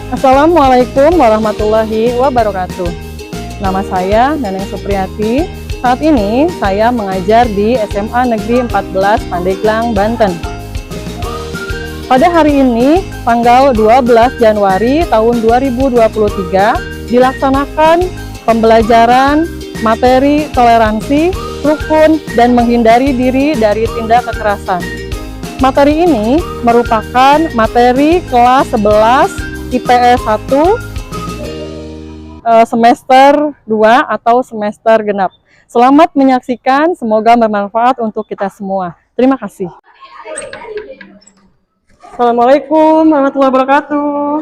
Assalamualaikum warahmatullahi wabarakatuh. Nama saya Neneng Supriyati. Saat ini saya mengajar di SMA Negeri 14 Pandeglang, Banten. Pada hari ini, tanggal 12 Januari tahun 2023, dilaksanakan pembelajaran materi toleransi, rukun, dan menghindari diri dari tindak kekerasan. Materi ini merupakan materi kelas 11 IPS 1 semester 2 atau semester genap. Selamat menyaksikan, semoga bermanfaat untuk kita semua. Terima kasih. Assalamualaikum warahmatullahi wabarakatuh.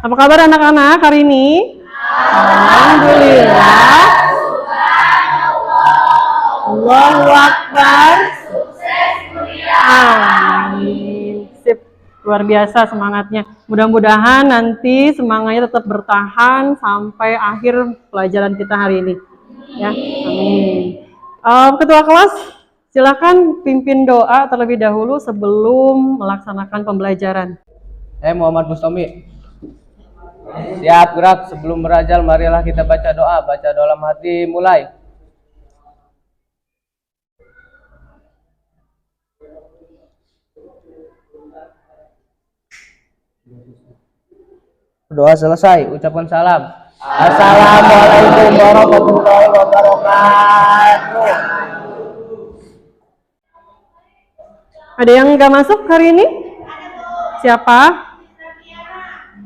Apa kabar anak-anak hari ini? Alhamdulillah. Allahu Akbar. Sukses kuliah. Amin. Sip, luar biasa semangatnya. Mudah-mudahan nanti semangatnya tetap bertahan sampai akhir pelajaran kita hari ini. Ya, amin. Ketua kelas, silakan pimpin doa terlebih dahulu sebelum melaksanakan pembelajaran. Muhammad Bustomi. Siap gerak, sebelum berajal marilah kita baca doa. Baca dalam hati, mulai. Doa selesai, ucapkan salam. Assalamualaikum warahmatullahi wabarakatuh. Ada yang nggak masuk hari ini? Siapa?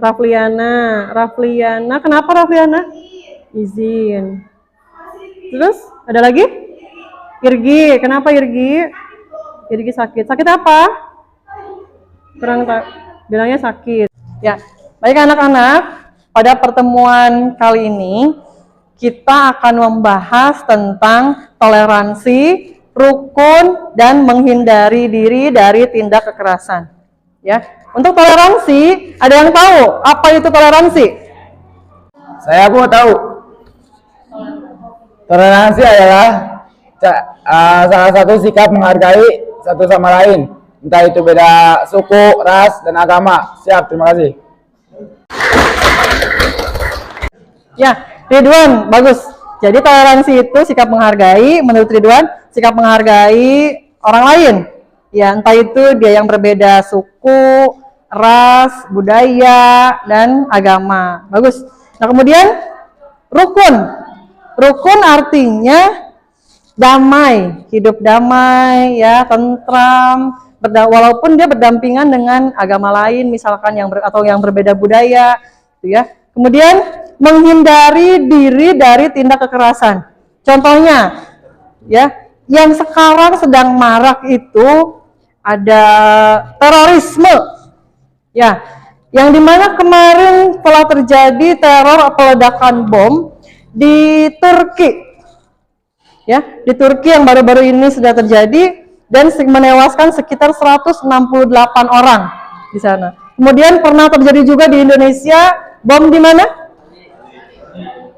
Rafliana. Kenapa Rafliana? Izin. Terus ada lagi? Irgi. Kenapa Irgi? Irgi sakit. Sakit apa? Kurang tak? Bilangnya sakit. Ya. Baik anak-anak, pada pertemuan kali ini kita akan membahas tentang toleransi, rukun, dan menghindari diri dari tindak kekerasan. Ya, untuk toleransi, ada yang tahu apa itu toleransi? Saya mau tahu. Toleransi adalah salah satu sikap menghargai satu sama lain, entah itu beda suku, ras, dan agama. Siap, terima kasih. Ya, Ridwan, bagus. Jadi toleransi itu sikap menghargai, menurut Ridwan, sikap menghargai orang lain. Ya, entah itu dia yang berbeda suku, ras, budaya, dan agama. Bagus. Nah, kemudian rukun. Rukun artinya damai, hidup damai, ya, tentram, walaupun dia berdampingan dengan agama lain, misalkan atau yang berbeda budaya, gitu ya. Kemudian menghindari diri dari tindak kekerasan. Contohnya, ya, yang sekarang sedang marak itu ada terorisme, ya, yang dimana kemarin telah terjadi teror peledakan bom di Turki, ya, di Turki yang baru-baru ini sudah terjadi dan menewaskan sekitar 168 orang di sana. Kemudian pernah terjadi juga di Indonesia, bom di mana?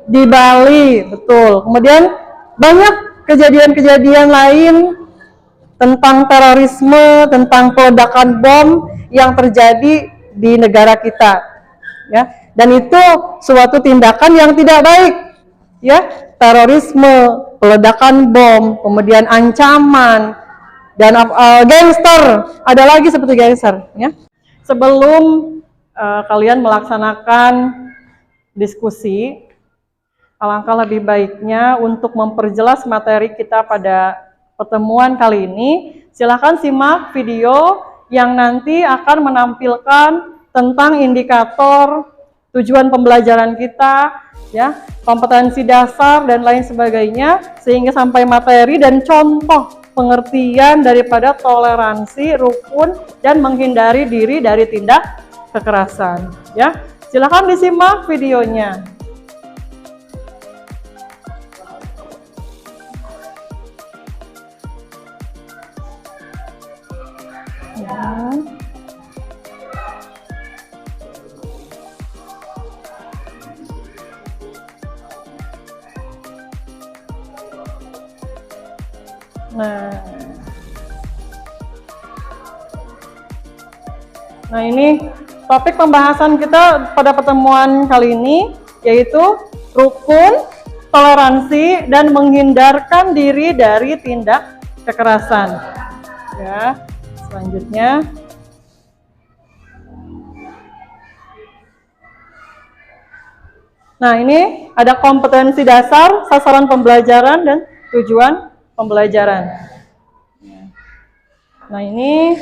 Di Bali, betul. Kemudian banyak kejadian-kejadian lain tentang terorisme, tentang peledakan bom yang terjadi di negara kita, ya. Dan itu suatu tindakan yang tidak baik, ya. Terorisme, peledakan bom, kemudian ancaman, dan gangster. Ada lagi seperti gangster, ya. Sebelum kalian melaksanakan diskusi, alangkah lebih baiknya untuk memperjelas materi kita pada pertemuan kali ini, silakan simak video yang nanti akan menampilkan tentang indikator tujuan pembelajaran kita, ya, kompetensi dasar dan lain sebagainya, sehingga sampai materi dan contoh pengertian daripada toleransi, rukun, dan menghindari diri dari tindak kekerasan. Ya, silakan disimak videonya. Ya. Nah, ini topik pembahasan kita pada pertemuan kali ini, yaitu rukun, toleransi, dan menghindarkan diri dari tindak kekerasan. Ya, selanjutnya. Nah, ini ada kompetensi dasar, sasaran pembelajaran, dan tujuan pembelajaran. Nah, ini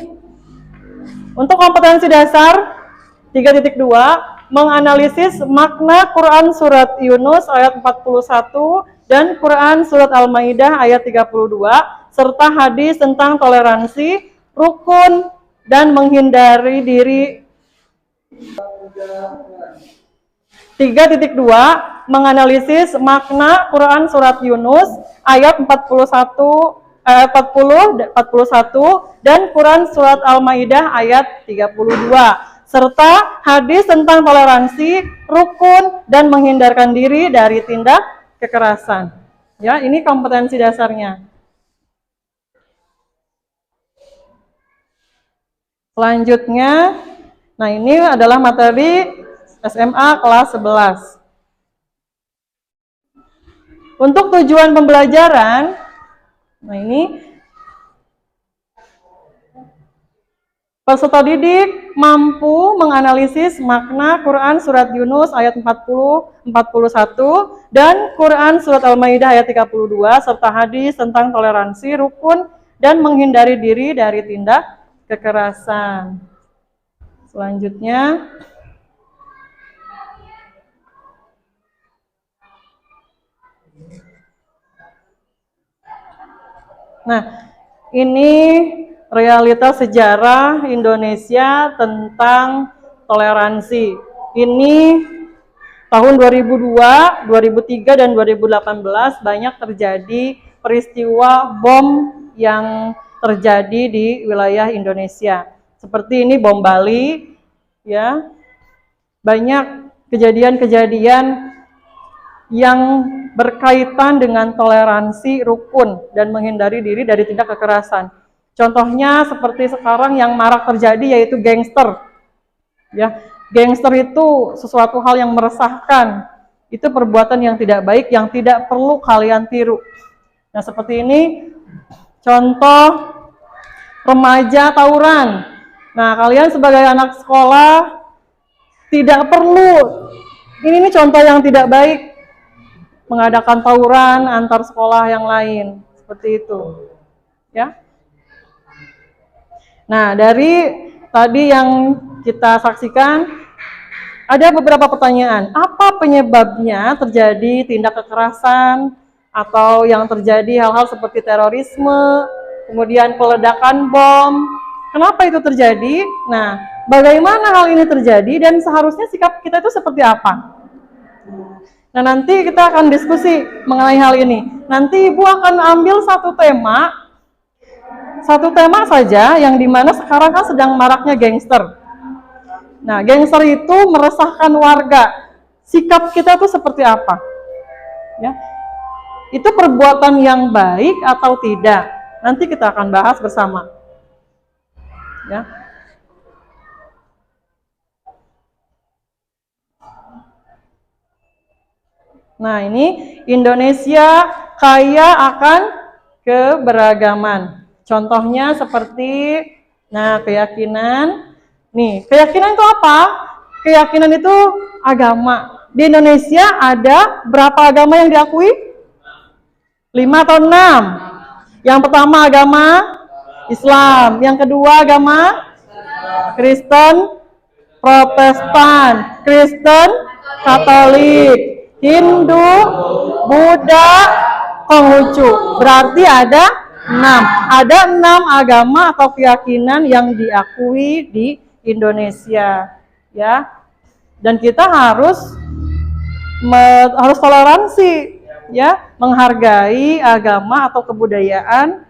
untuk kompetensi dasar 3.2, menganalisis makna Quran Surat Yunus ayat 41 dan Quran Surat Al-Maidah ayat 32, serta hadis tentang toleransi, rukun, dan menghindari diri. 3.2, menganalisis makna Quran Surat Yunus ayat 41 41 dan Quran Surat Al-Maidah ayat 32, serta hadis tentang toleransi, rukun, dan menghindarkan diri dari tindak kekerasan. Ya, ini kompetensi dasarnya. Selanjutnya, nah ini adalah materi SMA kelas 11. Untuk tujuan pembelajaran, nah ini peserta didik mampu menganalisis makna Quran Surat Yunus ayat 40-41 dan Quran Surat Al-Maidah ayat 32, serta hadis tentang toleransi, rukun, dan menghindari diri dari tindak kekerasan. Selanjutnya, nah, ini realitas sejarah Indonesia tentang toleransi. Ini tahun 2002, 2003, dan 2018 banyak terjadi peristiwa bom yang terjadi di wilayah Indonesia. Seperti ini bom Bali, ya. Banyak kejadian-kejadian yang berkaitan dengan toleransi, rukun, dan menghindari diri dari tindak kekerasan. Contohnya seperti sekarang yang marak terjadi yaitu gangster. Ya, gangster itu sesuatu hal yang meresahkan. Itu perbuatan yang tidak baik yang tidak perlu kalian tiru. Nah, seperti ini contoh remaja tawuran. Nah, kalian sebagai anak sekolah tidak perlu. Ini contoh yang tidak baik. Mengadakan tawuran antar sekolah yang lain, seperti itu, ya. Nah, dari tadi yang kita saksikan, ada beberapa pertanyaan. Apa penyebabnya terjadi tindak kekerasan atau yang terjadi hal-hal seperti terorisme, kemudian peledakan bom? Kenapa itu terjadi? Nah, bagaimana hal ini terjadi dan seharusnya sikap kita itu seperti apa? Nah, nanti kita akan diskusi mengenai hal ini. Nanti Ibu akan ambil satu tema saja yang dimana sekarang kan sedang maraknya gangster. Nah, gangster itu meresahkan warga. Sikap kita tuh seperti apa? Ya, itu perbuatan yang baik atau tidak? Nanti kita akan bahas bersama. Ya. Nah, ini Indonesia kaya akan keberagaman. Contohnya seperti, nah, keyakinan. Nih, keyakinan itu apa? Keyakinan itu agama. Di Indonesia ada berapa agama yang diakui? 5 atau 6? Yang pertama agama Islam. Yang kedua agama Kristen, Protestan, Kristen, Katolik, Hindu, Buddha, Konghucu. Berarti ada 6. Ada 6 agama atau keyakinan yang diakui di Indonesia, ya. Dan kita harus toleransi, ya, menghargai agama atau kebudayaan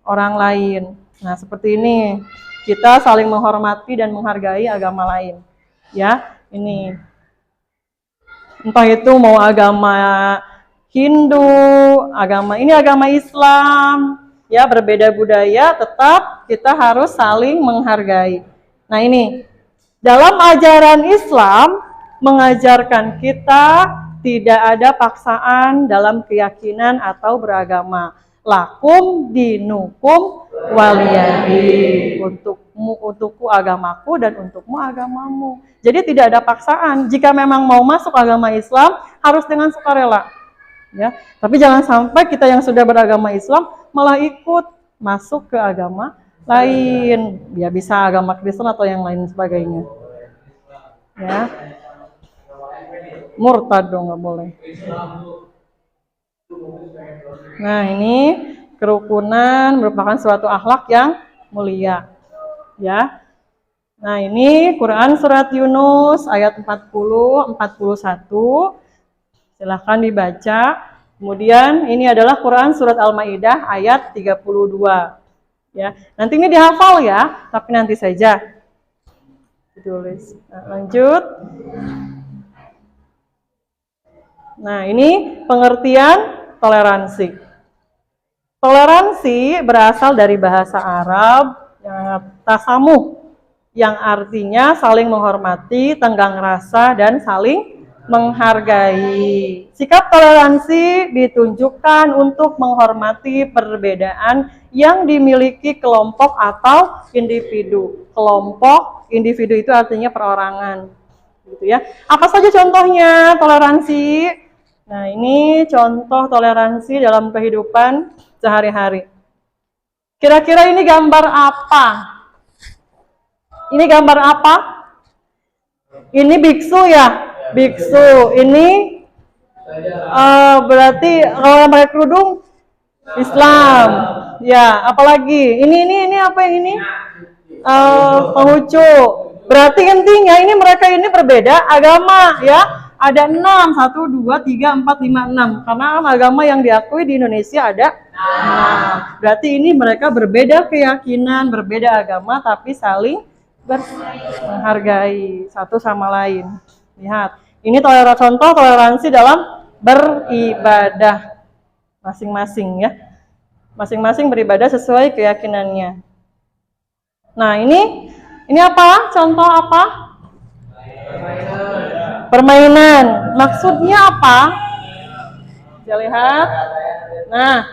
orang lain. Nah, seperti ini. Kita saling menghormati dan menghargai agama lain, ya. Ini entah itu mau agama Hindu, agama Islam, Ya, berbeda budaya, tetap kita harus saling menghargai. Nah ini, dalam ajaran Islam mengajarkan kita tidak ada paksaan dalam keyakinan atau beragama. Lakum dinukum waliyadi. Untukku agamaku dan untukmu agamamu. Jadi tidak ada paksaan. Jika memang mau masuk agama Islam harus dengan sukarela. Ya, tapi jangan sampai kita yang sudah beragama Islam malah ikut masuk ke agama lain, ya bisa agama Kristen atau yang lain sebagainya. Ya, murtad dong, nggak boleh. Nah ini kerukunan merupakan suatu akhlak yang mulia. Ya, nah ini Quran surat Yunus ayat 40-41. Silahkan dibaca. Kemudian ini adalah Quran surat Al-Maidah ayat 32. Ya, nanti ini dihafal ya, tapi nanti saja ditulis. Nah, lanjut. Nah, ini pengertian toleransi. Toleransi berasal dari bahasa Arab yang tasamuh, yang artinya saling menghormati, tenggang rasa, dan saling menghargai. Sikap toleransi ditunjukkan untuk menghormati perbedaan yang dimiliki kelompok atau individu. Kelompok, individu itu artinya perorangan. Gitu ya. Apa saja contohnya toleransi? Nah, ini contoh toleransi dalam kehidupan sehari-hari. Kira-kira ini gambar apa? Ini gambar apa? Ini biksu ya? Biksu ini berarti kalau yang pakai kerudung Islam, ya. Apalagi ini apa yang ini? Pengucu. Berarti intinya ini mereka ini berbeda agama, ya. Ada 6, 1, 2, 3, 4, 5, 6. Karena agama yang diakui di Indonesia ada 6. Berarti ini mereka berbeda keyakinan, berbeda agama, tapi saling menghargai satu sama lain. Lihat, ini contoh toleransi dalam beribadah masing-masing ya. Masing-masing beribadah sesuai keyakinannya. Nah, ini apa? Contoh apa? Permainan. Maksudnya apa? Kita lihat. Nah,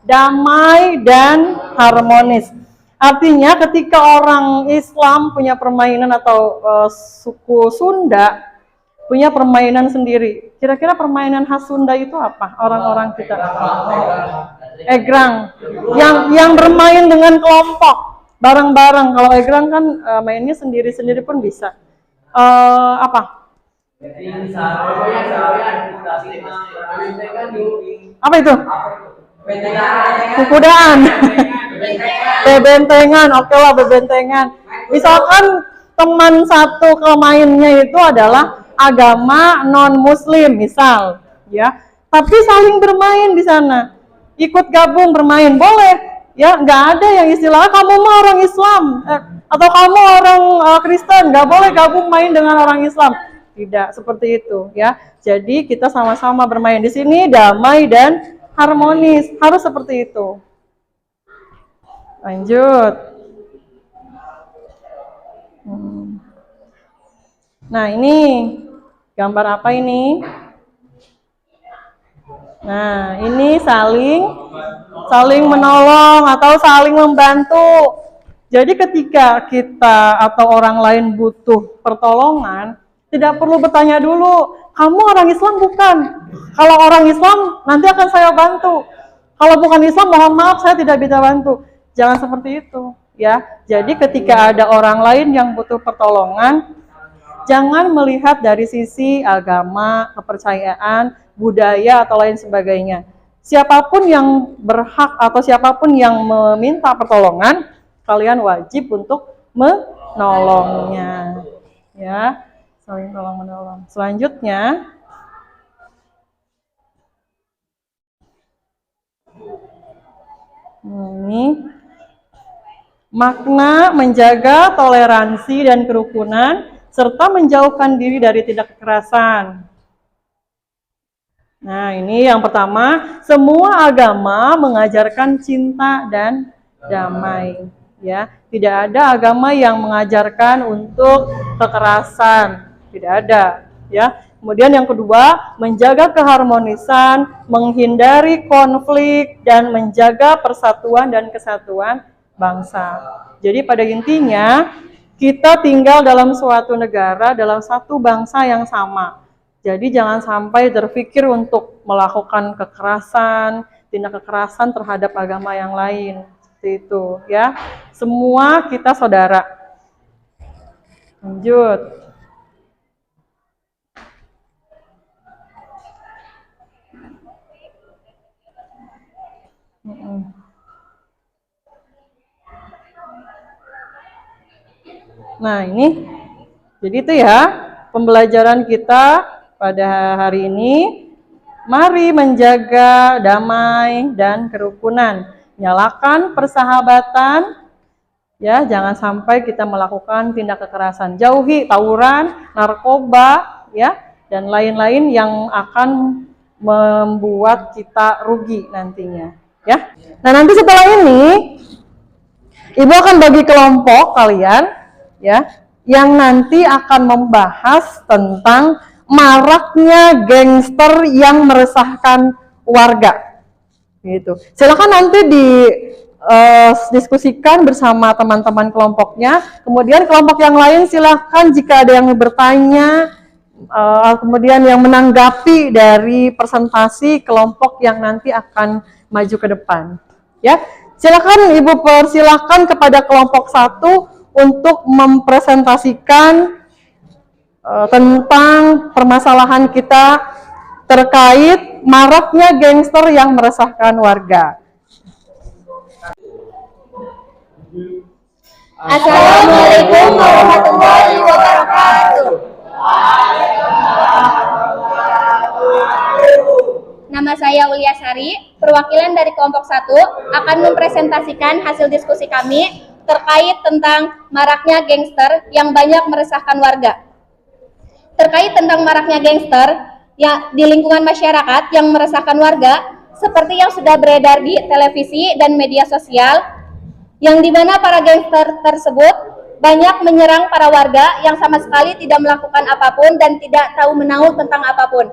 damai dan harmonis. Artinya ketika orang Islam punya permainan atau suku Sunda punya permainan sendiri. Kira-kira permainan khas Sunda itu apa? Orang-orang kita. Egrang. Yang bermain dengan kelompok, bareng-bareng. Kalau egrang kan mainnya sendiri-sendiri pun bisa. Apa? Apa itu? Kukudaan. Bebentengan. Oke lah, bebentengan. Misalkan teman satu mainnya itu adalah agama non-muslim misal, ya. Tapi saling bermain di sana. Ikut gabung bermain boleh, ya. Nggak ada yang istilahnya kamu mah orang Islam atau kamu orang Kristen, nggak boleh gabung main dengan orang Islam. Tidak seperti itu, ya. Jadi kita sama-sama bermain di sini damai dan harmonis, harus seperti itu. Lanjut. Nah, ini gambar apa ini? Nah, ini saling menolong atau saling membantu. Jadi ketika kita atau orang lain butuh pertolongan, tidak perlu bertanya dulu, kamu orang Islam bukan? Kalau orang Islam, nanti akan saya bantu. Kalau bukan Islam, mohon maaf, saya tidak bisa bantu. Jangan seperti itu, ya. Jadi ketika ada orang lain yang butuh pertolongan, jangan melihat dari sisi agama, kepercayaan, budaya, atau lain sebagainya. Siapapun yang berhak atau siapapun yang meminta pertolongan, kalian wajib untuk menolongnya. Ya, saling tolong-menolong. Selanjutnya, ini makna menjaga toleransi dan kerukunan serta menjauhkan diri dari tindak kekerasan. Nah, ini yang pertama, semua agama mengajarkan cinta dan damai, ya. Tidak ada agama yang mengajarkan untuk kekerasan, tidak ada, ya. Kemudian yang kedua, menjaga keharmonisan, menghindari konflik dan menjaga persatuan dan kesatuan bangsa. Jadi pada intinya, kita tinggal dalam suatu negara, dalam satu bangsa yang sama. Jadi jangan sampai terpikir untuk melakukan kekerasan, tindak kekerasan terhadap agama yang lain. Seperti itu, ya. Semua kita saudara. Lanjut. Nah, ini. Jadi itu ya, pembelajaran kita pada hari ini. Mari menjaga damai dan kerukunan. Nyalakan persahabatan. Ya, jangan sampai kita melakukan tindak kekerasan. Jauhi tawuran, narkoba, ya, dan lain-lain yang akan membuat kita rugi nantinya, ya. Nah, nanti setelah ini Ibu akan bagi kelompok kalian, ya, yang nanti akan membahas tentang maraknya gangster yang meresahkan warga. Gitu. Silakan nanti diskusikan bersama teman-teman kelompoknya. Kemudian kelompok yang lain silakan jika ada yang bertanya, kemudian yang menanggapi dari presentasi kelompok yang nanti akan maju ke depan. Ya, silakan Ibu persilahkan kepada kelompok 1 untuk mempresentasikan tentang permasalahan kita terkait maraknya gangster yang meresahkan warga. Assalamualaikum warahmatullahi wabarakatuh. Nama saya Ulia Sari, perwakilan dari kelompok 1 akan mempresentasikan hasil diskusi kami terkait tentang maraknya gangster yang banyak meresahkan warga. Terkait tentang maraknya gangster yang di lingkungan masyarakat yang meresahkan warga, seperti yang sudah beredar di televisi dan media sosial, yang dimana para gangster tersebut banyak menyerang para warga yang sama sekali tidak melakukan apapun dan tidak tahu menahu tentang apapun.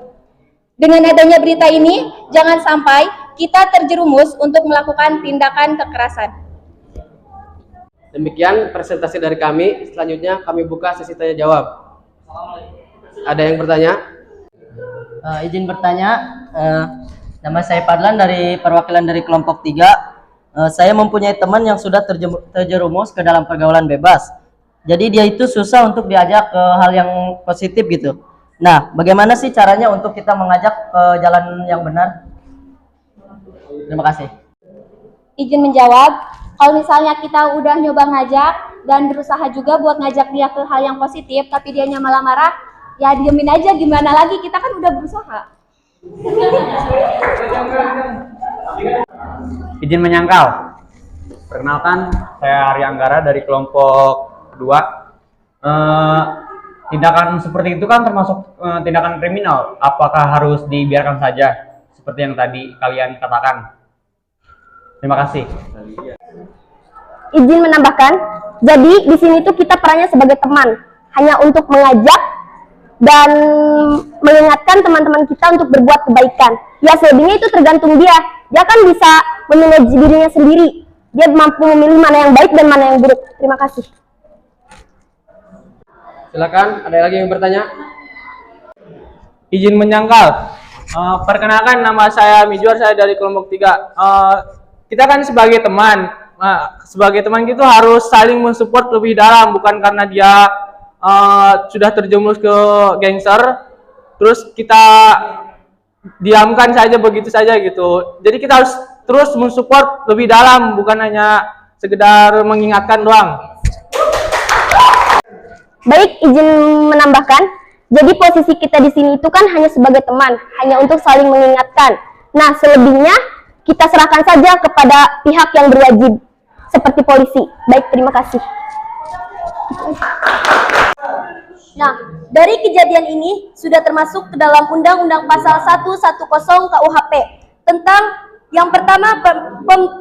Dengan adanya berita ini, jangan sampai kita terjerumus untuk melakukan tindakan kekerasan. Demikian presentasi dari kami. Selanjutnya kami buka sesi tanya jawab. Ada yang bertanya? Izin bertanya, nama saya Padlan dari perwakilan dari kelompok 3. Saya mempunyai teman yang sudah terjerumus ke dalam pergaulan bebas. Jadi dia itu susah untuk diajak ke hal yang positif gitu. Nah, bagaimana sih caranya untuk kita mengajak ke jalan yang benar? Terima kasih. Izin menjawab, kalau misalnya kita udah nyoba ngajak dan berusaha juga buat ngajak dia ke hal yang positif, tapi dianya malah marah, ya diemin aja, gimana lagi, kita kan udah berusaha. Izin menyangkal. Perkenalkan, saya Arya Anggara dari kelompok 2. Tindakan seperti itu kan termasuk tindakan kriminal. Apakah harus dibiarkan saja seperti yang tadi kalian katakan? Terima kasih. Izin menambahkan, jadi di sini tuh kita perannya sebagai teman, hanya untuk mengajak dan mengingatkan teman-teman kita untuk berbuat kebaikan. Ya selebihnya itu tergantung dia. Dia kan bisa memanage dirinya sendiri. Dia mampu memilih mana yang baik dan mana yang buruk. Terima kasih. Silakan, ada lagi yang bertanya? Izin menyangkal. Perkenalkan, nama saya Mijuar, saya dari kelompok 3. Kita kan sebagai teman, kita harus saling mensupport lebih dalam, bukan karena dia sudah terjerumus ke gangster, terus kita diamkan saja begitu saja gitu. Jadi kita harus terus mensupport lebih dalam, bukan hanya sekedar mengingatkan doang. Baik, izin menambahkan, jadi posisi kita di sini itu kan hanya sebagai teman, hanya untuk saling mengingatkan. Nah, selebihnya kita serahkan saja kepada pihak yang berwajib, seperti polisi. Baik, terima kasih. Nah, dari kejadian ini sudah termasuk ke dalam Undang-Undang Pasal 110 KUHP tentang yang pertama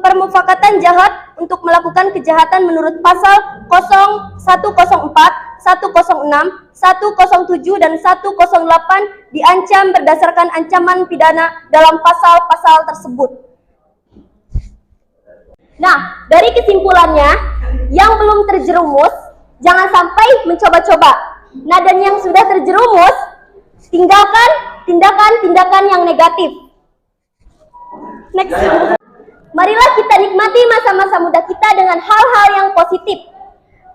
permufakatan jahat untuk melakukan kejahatan menurut pasal 104, 106, 107 dan 108 diancam berdasarkan ancaman pidana dalam pasal-pasal tersebut. Nah, dari kesimpulannya, yang belum terjerumus jangan sampai mencoba-coba. Nah, dan yang sudah terjerumus, tinggalkan tindakan-tindakan yang negatif. Next. Marilah kita nikmati masa-masa muda kita dengan hal-hal yang positif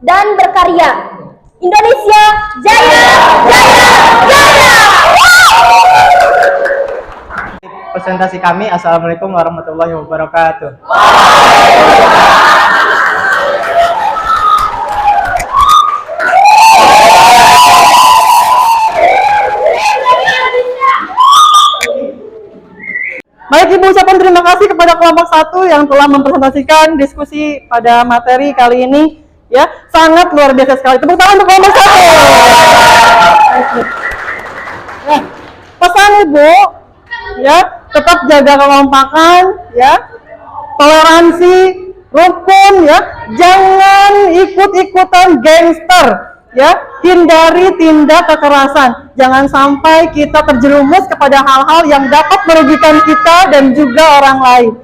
dan berkarya. Indonesia jaya, jaya, jaya! Presentasi kami, Assalamualaikum warahmatullahi wabarakatuh. Baik, Ibu ucapkan terima kasih kepada kelompok 1 yang telah mempresentasikan diskusi pada materi kali ini. Ya, sangat luar biasa sekali. Tepuk tangan untuk kelompok 1. Nah, pesan Ibu, ya, tetap jaga kekompakan, ya, toleransi, rukun, ya, jangan ikut-ikutan gangster, ya, hindari tindak kekerasan. Jangan sampai kita terjerumus kepada hal-hal yang dapat merugikan kita dan juga orang lain.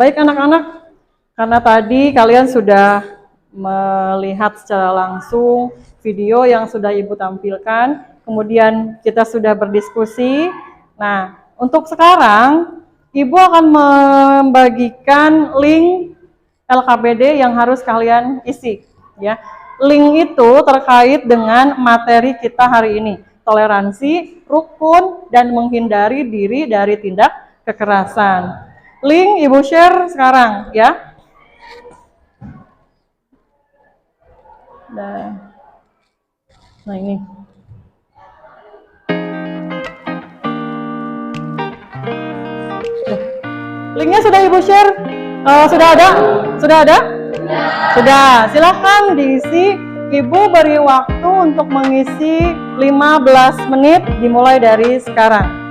Baik anak-anak, karena tadi kalian sudah melihat secara langsung video yang sudah Ibu tampilkan, kemudian kita sudah berdiskusi. Nah, untuk sekarang Ibu akan membagikan link LKPD yang harus kalian isi, ya. Link itu terkait dengan materi kita hari ini, toleransi, rukun, dan menghindari diri dari tindak kekerasan. Link Ibu share sekarang, ya. Nah ini. Linknya sudah Ibu share? Sudah ada? Sudah ada? Sudah. Silahkan diisi. Ibu beri waktu untuk mengisi 15 menit dimulai dari sekarang.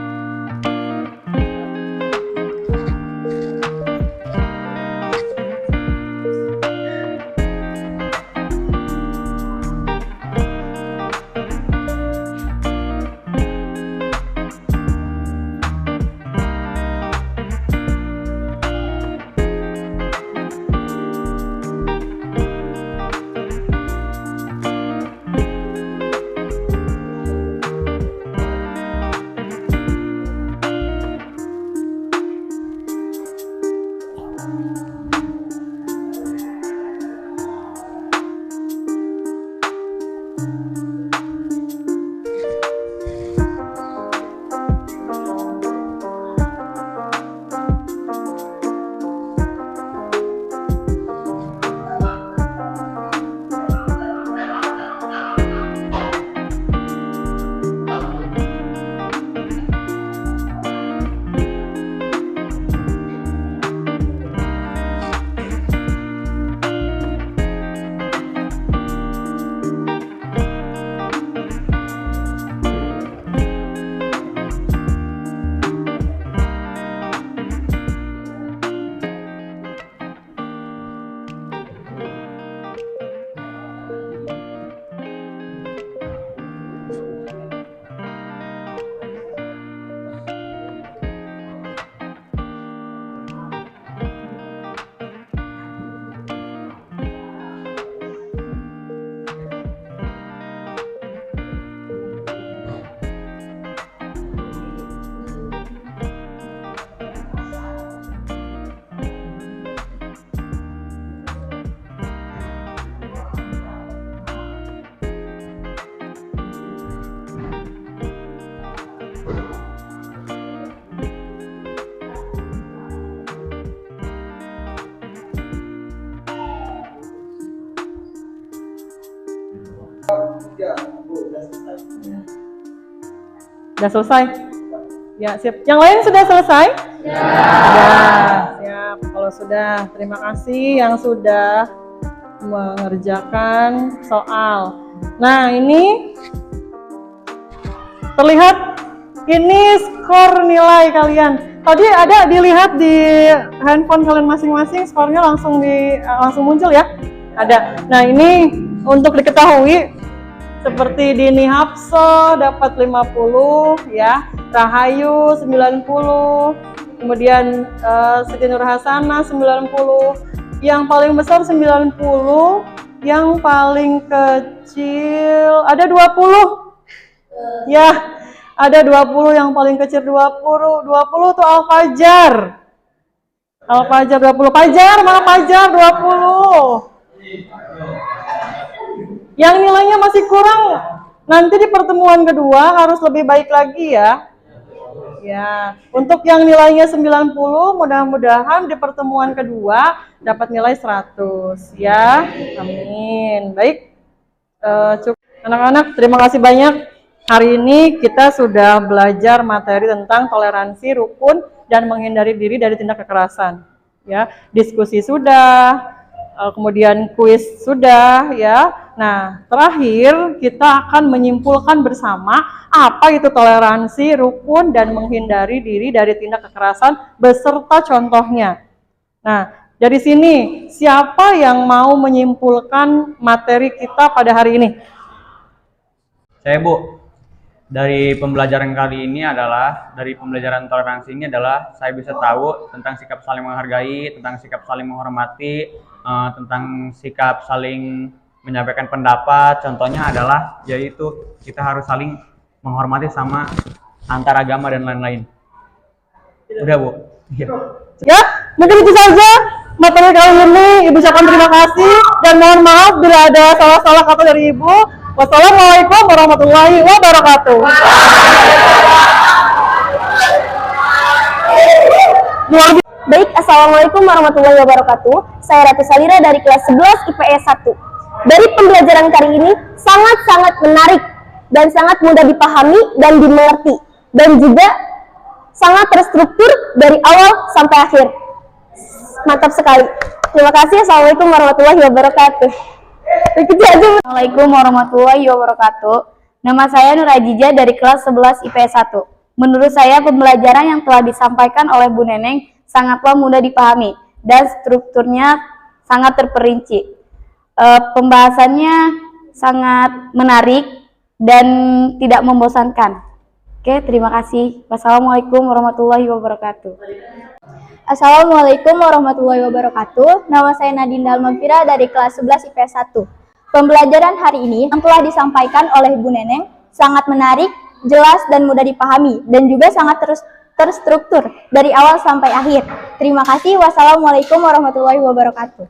Sudah selesai? Ya, siap. Yang lain sudah selesai? Ya. Siap. Kalau sudah, terima kasih yang sudah mengerjakan soal. Nah, ini terlihat ini skor nilai kalian. Tadi ada dilihat di handphone kalian masing-masing, skornya langsung muncul ya. Ada. Nah, ini untuk diketahui seperti Dini Hapso dapat 50 ya, Rahayu 90, kemudian Siti Nur Hasana 90, yang paling besar 90, yang paling kecil ada 20. Ya, ada 20, yang paling kecil 20 tuh Al-Fajar. Al-Fajar 20. Fajar, mana Fajar 20. Yang nilainya masih kurang, nanti di pertemuan kedua harus lebih baik lagi ya. Ya, untuk yang nilainya 90, mudah-mudahan di pertemuan kedua dapat nilai 100 ya. Amin. Baik. Cukup. Anak-anak, terima kasih banyak. Hari ini kita sudah belajar materi tentang toleransi, rukun, dan menghindari diri dari tindak kekerasan. Ya, diskusi sudah, kemudian kuis sudah, ya. Nah, terakhir kita akan menyimpulkan bersama apa itu toleransi, rukun, dan menghindari diri dari tindak kekerasan beserta contohnya. Nah, dari sini siapa yang mau menyimpulkan materi kita pada hari ini? Saya, Bu. Dari pembelajaran kali ini adalah, dari pembelajaran toleransi ini adalah saya bisa tahu tentang sikap saling menghargai, tentang sikap saling menghormati, tentang sikap saling menyampaikan pendapat. Contohnya adalah yaitu kita harus saling menghormati sama antar agama dan lain-lain. Udah, Bu. Ya, mungkin itu saja materi kali ini. Ibu ucapkan terima kasih dan mohon maaf bila ada salah-salah kata dari Ibu. Wassalamualaikum warahmatullahi wabarakatuh. Baik, Assalamualaikum warahmatullahi wabarakatuh. Saya Ratu Salira dari kelas 11 IPS 1. Dari pembelajaran kali ini sangat-sangat menarik dan sangat mudah dipahami dan dimengerti, dan juga sangat terstruktur dari awal sampai akhir. Mantap sekali. Terima kasih. Assalamualaikum warahmatullahi wabarakatuh. Assalamualaikum warahmatullahi wabarakatuh. Nama saya Nur Ajija dari kelas 11 IPS 1. Menurut saya pembelajaran yang telah disampaikan oleh Bu Neneng sangatlah mudah dipahami dan strukturnya sangat terperinci. Pembahasannya sangat menarik dan tidak membosankan. Oke, terima kasih. Wassalamualaikum warahmatullahi wabarakatuh. Assalamualaikum warahmatullahi wabarakatuh. Nama saya Nadine Dalmamfira dari kelas 11 IPS 1. Pembelajaran hari ini yang telah disampaikan oleh Bu Neneng sangat menarik, jelas dan mudah dipahami, dan juga sangat terstruktur dari awal sampai akhir. Terima kasih. Wassalamualaikum warahmatullahi wabarakatuh.